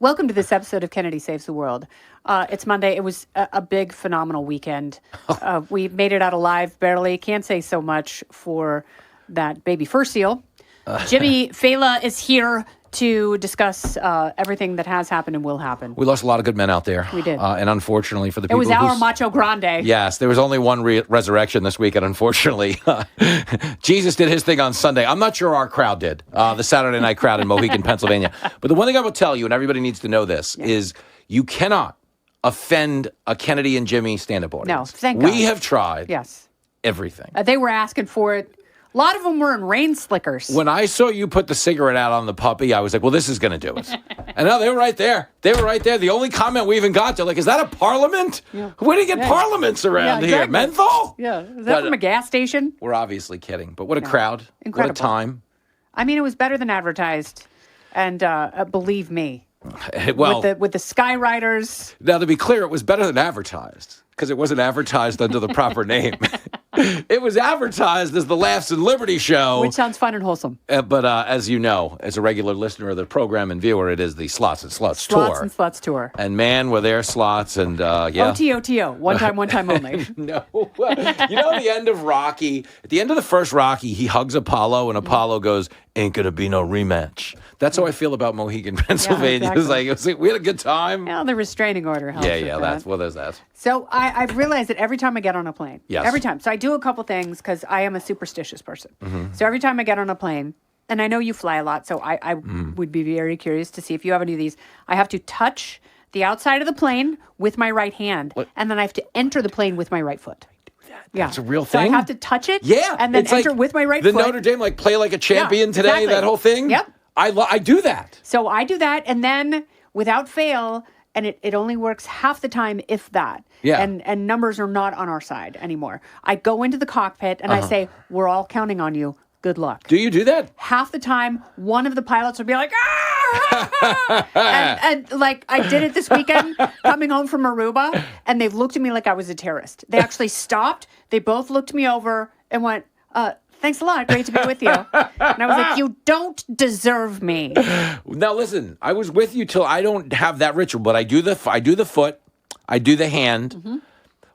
Welcome to this episode of Kennedy Saves the World. It's Monday. It was a big, phenomenal weekend. We made it out alive, barely. Can't say so much for that baby fur seal. Jimmy Failla is here to discuss everything that has happened and will happen. We lost a lot of good men out there. We did. And unfortunately for the people It was our Macho Grande. Yes, there was only one resurrection this week, and unfortunately, Jesus did his thing on Sunday. I'm not sure our crowd did, the Saturday night crowd in Mohegan, Pennsylvania. But the one thing I will tell you, and everybody needs to know this, is you cannot offend a Kennedy and Jimmy stand-up audience. No, thank God. We have tried everything. They were asking for it. A lot of them were in rain slickers. When I saw you put the cigarette out on the puppy, I was like, well, this is going to do it. And no, they were right there. The only comment we even got, they're like, is that a parliament? Yeah. Where do you get parliaments around here? Menthol? Yeah. Is that from a gas station? We're obviously kidding. But what a crowd. Incredible. What a time. I mean, it was better than advertised. And believe me, well, with the Skyriders. Now, to be clear, it was better than advertised because it wasn't advertised under the proper name. It was advertised as the Laughs and Liberty Show. Which sounds fun and wholesome. But as you know, as a regular listener of the program and viewer, it is the Slots and Sluts Tour. Slots and Sluts Tour. And man, were there slots and OTO. One time only. No. You know, the end of Rocky, at the end of the first Rocky, he hugs Apollo and Apollo goes, ain't going to be no rematch. That's how I feel about Mohegan, Pennsylvania. Yeah, exactly. It was like, we had a good time. Well, the restraining order helps. There's that. So I've realized that every time I get on a plane, every time. So I do a couple things because I am a superstitious person. Mm-hmm. So every time I get on a plane, and I know you fly a lot, so I would be very curious to see if you have any of these. I have to touch the outside of the plane with my right hand, and then I have to enter the plane with my right foot. That's a real thing? So I have to touch it, and then it's enter like with my right the foot. Notre Dame, play like a champion today, exactly. that whole thing? Yep. I do that. So I do that, and then without fail, and it only works half the time, if that. Yeah. And numbers are not on our side anymore. I go into the cockpit, and I say, we're all counting on you. Good luck. Do you do that? Half the time, one of the pilots would be like, ah! and I did it this weekend, coming home from Aruba, and they looked at me like I was a terrorist. They actually stopped. They both looked me over and went, thanks a lot. Great to be with you. And I was like, you don't deserve me. Now, listen, I was with you till I don't have that ritual, but I do the foot, I do the hand. Mm-hmm.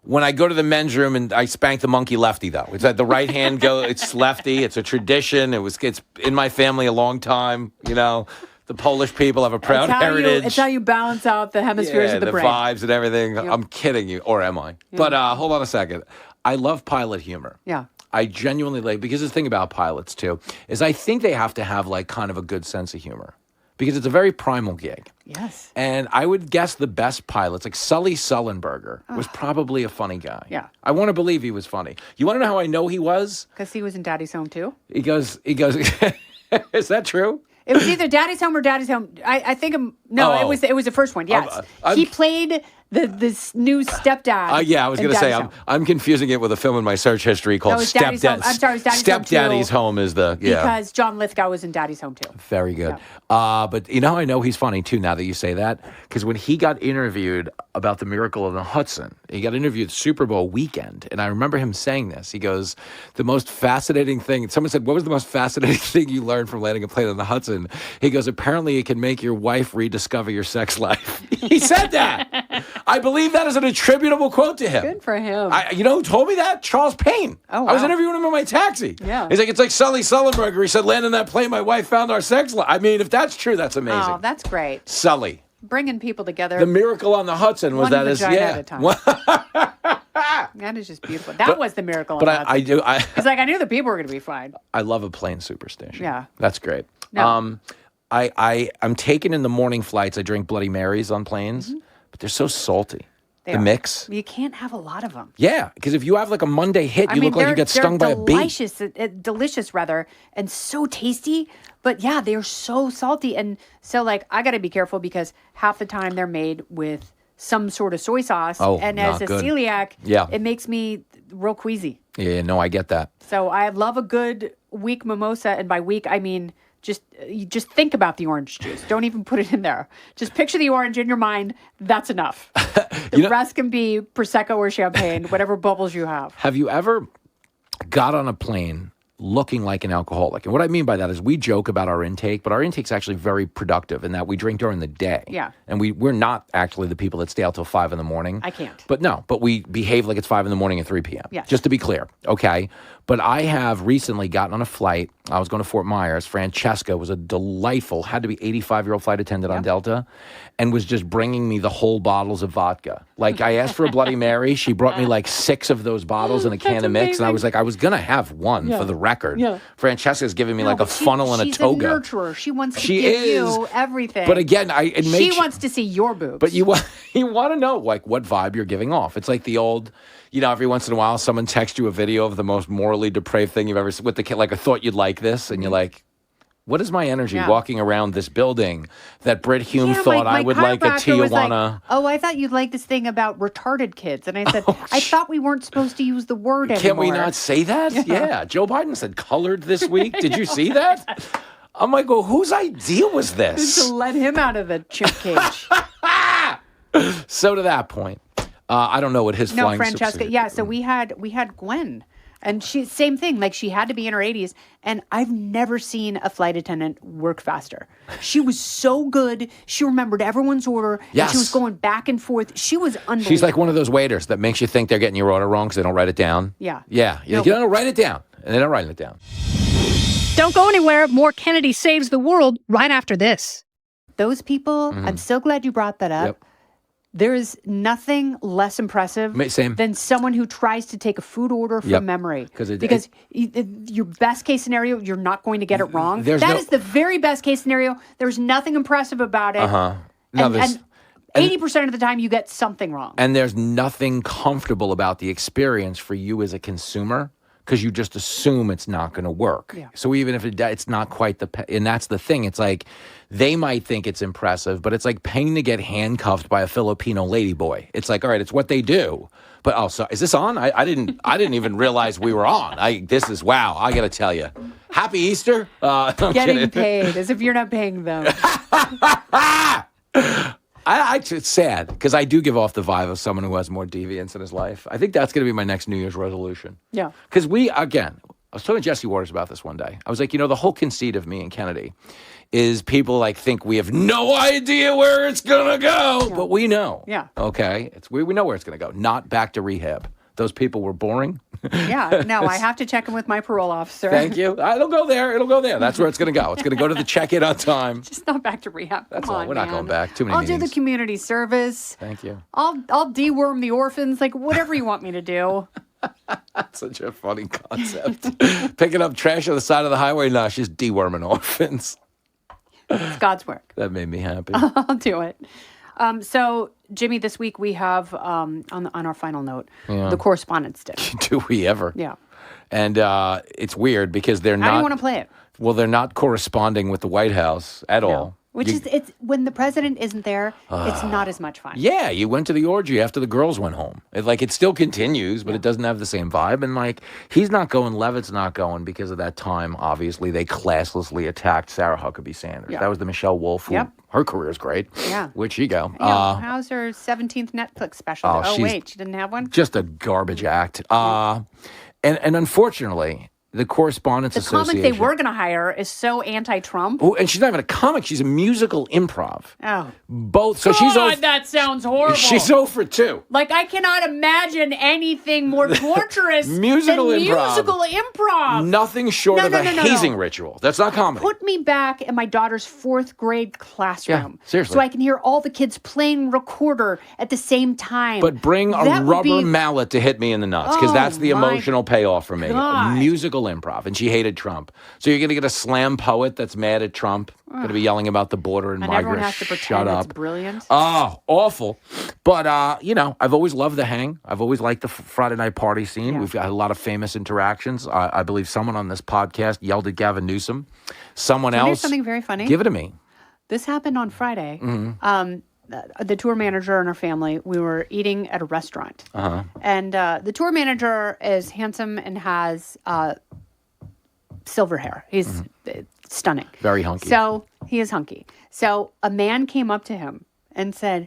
When I go to the men's room and I spank the monkey lefty, though. It's that the right hand it's lefty. It's a tradition. It's in my family a long time. You know, the Polish people have a proud heritage. It's how you balance out the hemispheres of the brain. The vibes and everything. Yep. I'm kidding you, or am I? Yeah. But hold on a second. I love pilot humor. Yeah. I genuinely because the thing about pilots, too, is I think they have to have, kind of a good sense of humor. Because it's a very primal gig. Yes. And I would guess the best pilots, like Sully Sullenberger, was probably a funny guy. Yeah. I want to believe he was funny. You want to know how I know he was? Because he was in Daddy's Home, too? He goes, is that true? It was either Daddy's Home or Daddy's Home. I think, it was the first one, yes. He played this new stepdad. Yeah, I was going to say, I'm confusing it with a film in my search history called Stepdad. I'm sorry, it was Daddy's Stepdaddy's Home is the, Because John Lithgow was in Daddy's Home, too. Very good. Yeah. But I know he's funny, too, now that you say that. Because when he got interviewed about the Miracle on the Hudson, he got interviewed Super Bowl weekend. And I remember him saying this. He goes, the most fascinating thing, someone said, what was the most fascinating thing you learned from landing a plane on the Hudson? He goes, apparently it can make your wife rediscover your sex life. He said that. I believe that is an attributable quote to him. Good for him. You know who told me that? Charles Payne. Oh, wow. I was interviewing him in my taxi. Yeah. He's like, it's like Sully Sullenberger. He said, landing that plane, my wife found our sex life. I mean, if that's true, that's amazing. Oh, that's great. Sully. Bringing people together. The Miracle on the Hudson was at a time. That is just beautiful. That was the Miracle on the Hudson. I do. It's like I knew the people were going to be fine. I love a plane superstition. Yeah. That's great. No. I'm taken in the morning flights. I drink Bloody Marys on planes, but they're so salty. The mix. You can't have a lot of them. Yeah, because if you have a Monday hit, you look like you get stung by a bee. Delicious, and so tasty. But yeah, they're so salty. And so I got to be careful because half the time they're made with some sort of soy sauce. And as a celiac, it makes me real queasy. Yeah, no, I get that. So I love a good weak mimosa. And by weak, I mean just think about the orange juice. Don't even put it in there. Just picture the orange in your mind. That's enough. The rest can be Prosecco or champagne, whatever bubbles you have. Have you ever got on a plane, looking like an alcoholic. And what I mean by that is we joke about our intake, but our intake's actually very productive in that we drink during the day. Yeah. And we're not actually the people that stay out till 5 a.m. I can't. But we behave like it's 5 a.m. and 3 p.m. Yes. Just to be clear. Okay. But I have recently gotten on a flight. I was going to Fort Myers. Francesca was a delightful, had to be 85-year-old flight attendant on Delta, and was just bringing me the whole bottles of vodka. Like, I asked for a Bloody Mary. She brought me like 6 of those bottles and a can of mix. And I was like, I was going to have one for the record. Yeah. Francesca's giving me like a funnel and a toga. She's a nurturer. She wants to give you everything. But again, she wants to see your boobs. But you want to know like what vibe you're giving off. It's like the old, every once in a while someone texts you a video of the most morally depraved thing you've ever seen with the kid, like I thought you'd like this, and you're like, what is my energy walking around this building that Britt Hume thought I would like a Tijuana? I thought you'd like this thing about retarded kids. And I said, I thought we weren't supposed to use the word anymore. Can't we not say that? Yeah. Joe Biden said colored this week. Did you see that? I'm like, well, whose idea was this? To let him out of the chimp cage. So to that point, I don't know what his flying Francesca. Yeah, so we had Gwen. And she, same thing, like she had to be in her 80s. And I've never seen a flight attendant work faster. She was so good. She remembered everyone's order. Yes. And she was going back and forth. She was unbelievable. She's like one of those waiters that makes you think they're getting your order wrong because they don't write it down. Yeah. Yeah. You don't write it down. And they're not writing it down. Don't go anywhere. More Kennedy Saves the World right after this. Those people, I'm so glad you brought that up. Yep. There is nothing less impressive than someone who tries to take a food order from memory. Because your best case scenario, you're not going to get it wrong. That is the very best case scenario. There's nothing impressive about it. And 80% of the time, you get something wrong. And there's nothing comfortable about the experience for you as a consumer because you just assume it's not going to work. Yeah. So even if it's not quite and that's the thing. It's like they might think it's impressive, but it's like paying to get handcuffed by a Filipino ladyboy. It's like, all right, it's what they do. But so is this on? I didn't even realize we were on. This is wow. I got to tell you, Happy Easter. Getting paid as if you're not paying them. It's sad because I do give off the vibe of someone who has more deviance in his life. I think that's going to be my next New Year's resolution. Yeah. Because I was talking to Jesse Waters about this one day. I was like, the whole conceit of me and Kennedy is people like think we have no idea where it's going to go, but we know. Yeah. Okay. We know where it's going to go. Not back to rehab. Those people were boring. Yeah. No, I have to check in with my parole officer. Thank you. It'll go there. That's where it's going to go. It's going to go to the check-in on time. Just not back to rehab. That's Come all. on, We're not going back. Too many I'll meetings. do the community service. Thank you. I'll deworm the orphans, like whatever you want me to do. That's such a funny concept. Picking up trash on the side of the highway. No, she's deworming orphans. It's God's work. That made me happy. I'll do it. So, Jimmy, this week we have, on our final note, the Correspondents Dinner. Do we ever? Yeah. And it's weird because they're not... How do you want to play it? Well, they're not corresponding with the White House at all. It's when the president isn't there, it's not as much fun. Yeah, you went to the orgy after the girls went home. It still continues, but it doesn't have the same vibe. And he's not going, Levitt's not going because of that time. Obviously, they classlessly attacked Sarah Huckabee Sanders. Yeah. That was the Michelle Wolf. Her career's great. Yeah. Where'd she go? How's her 17th Netflix special? Wait, she didn't have one? Just a garbage act. And unfortunately, the Correspondents Association. The comic they were going to hire is so anti-Trump. Oh, and she's not even a comic. She's a musical improv. Oh. Both. So God, that sounds horrible. She's 0 for 2. I cannot imagine anything more torturous musical than improv. musical improv. Nothing short of a hazing ritual. That's not comedy. Put me back in my daughter's 4th grade classroom. Yeah, seriously. So I can hear all the kids playing recorder at the same time. But bring a rubber mallet to hit me in the nuts because that's the emotional payoff for me. God. Musical improv, and she hated Trump. So you're going to get a slam poet that's mad at Trump, going to be yelling about the border and migrants. Everyone has to pretend it's brilliant. Oh, awful. But, I've always loved the hang. I've always liked the Friday night party scene. Yeah. We've got a lot of famous interactions. I believe someone on this podcast yelled at Gavin Newsom. Someone else. Here's something very funny. Give it to me. This happened on Friday. Mm-hmm. The tour manager and her family, we were eating at a restaurant. Uh-huh. And the tour manager is handsome and has silver hair. He's stunning. Very hunky. So he is hunky. So a man came up to him and said,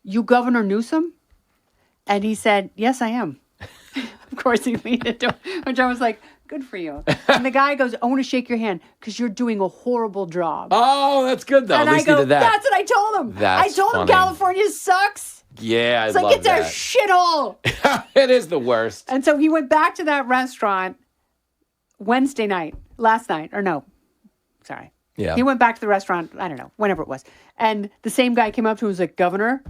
"You Governor Newsom?" And he said, "Yes, I am." Of course, he leaned into it, which I was like, good for you. And the guy goes, I want to shake your hand because you're doing a horrible job. Oh, that's good, though. And At least I he go, did that. that's what I told him. I told him California sucks. Yeah, it's like, it's a shithole. It is the worst. And so he went back to that restaurant Wednesday night, last night, or no, sorry. Yeah. He went back to the restaurant, I don't know, whenever it was. And the same guy came up to him and was like, Governor,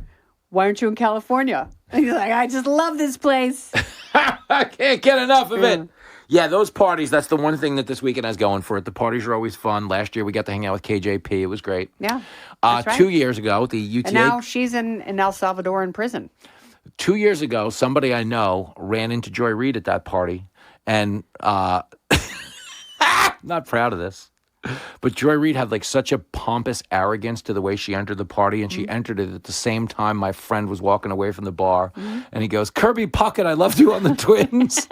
why aren't you in California? And he's like, I just love this place. I can't get enough of it. Yeah, those parties, that's the one thing that this weekend has going for it. The parties are always fun. Last year, we got to hang out with KJP. It was great. Yeah, that's right. 2 years ago, the UTA... And now she's in El Salvador in prison. 2 years ago, somebody I know ran into Joy Reid at that party. And not proud of this. But Joy Reid had like such a pompous arrogance to the way she entered the party, and she entered it at the same time my friend was walking away from the bar, and he goes, Kirby Puckett, I loved you on the Twins.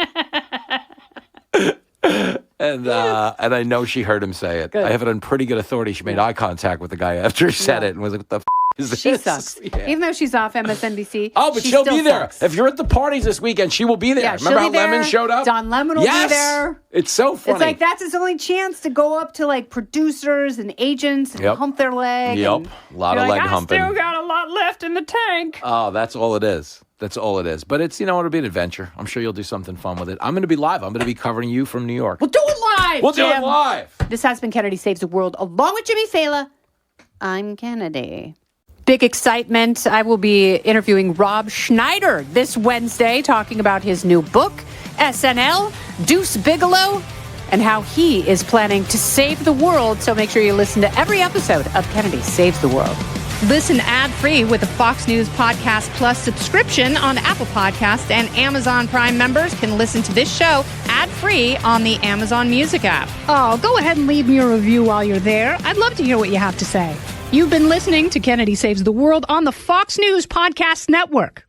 And I know she heard him say it. Good. I have it on pretty good authority. She made eye contact with the guy after he said it and was like, what the is this? She sucks. Yeah. Even though she's off MSNBC. Oh, but she she'll still be there. sucks. If you're at the parties this weekend, she will be there. Yeah, Remember she'll how be there. Lemon showed up? Don Lemon will be there. It's so funny. It's like that's his only chance to go up to like producers and agents and hump their leg. Yep. And A lot of leg humping. I still got a lot left in the tank. Oh, that's all it is. That's all it is. But it's, it'll be an adventure. I'm sure you'll do something fun with it. I'm going to be live. I'm going to be covering you from New York. We'll do it live. We'll do it live. This has been Kennedy Saves the World along with Jimmy Failla. I'm Kennedy. Big excitement. I will be interviewing Rob Schneider this Wednesday, talking about his new book, SNL, Deuce Bigelow, and how he is planning to save the world. So make sure you listen to every episode of Kennedy Saves the World. Listen ad-free with the Fox News Podcast Plus subscription on Apple Podcasts, and Amazon Prime members can listen to this show ad-free on the Amazon Music app. Oh, go ahead and leave me a review while you're there. I'd love to hear what you have to say. You've been listening to Kennedy Saves the World on the Fox News Podcast Network.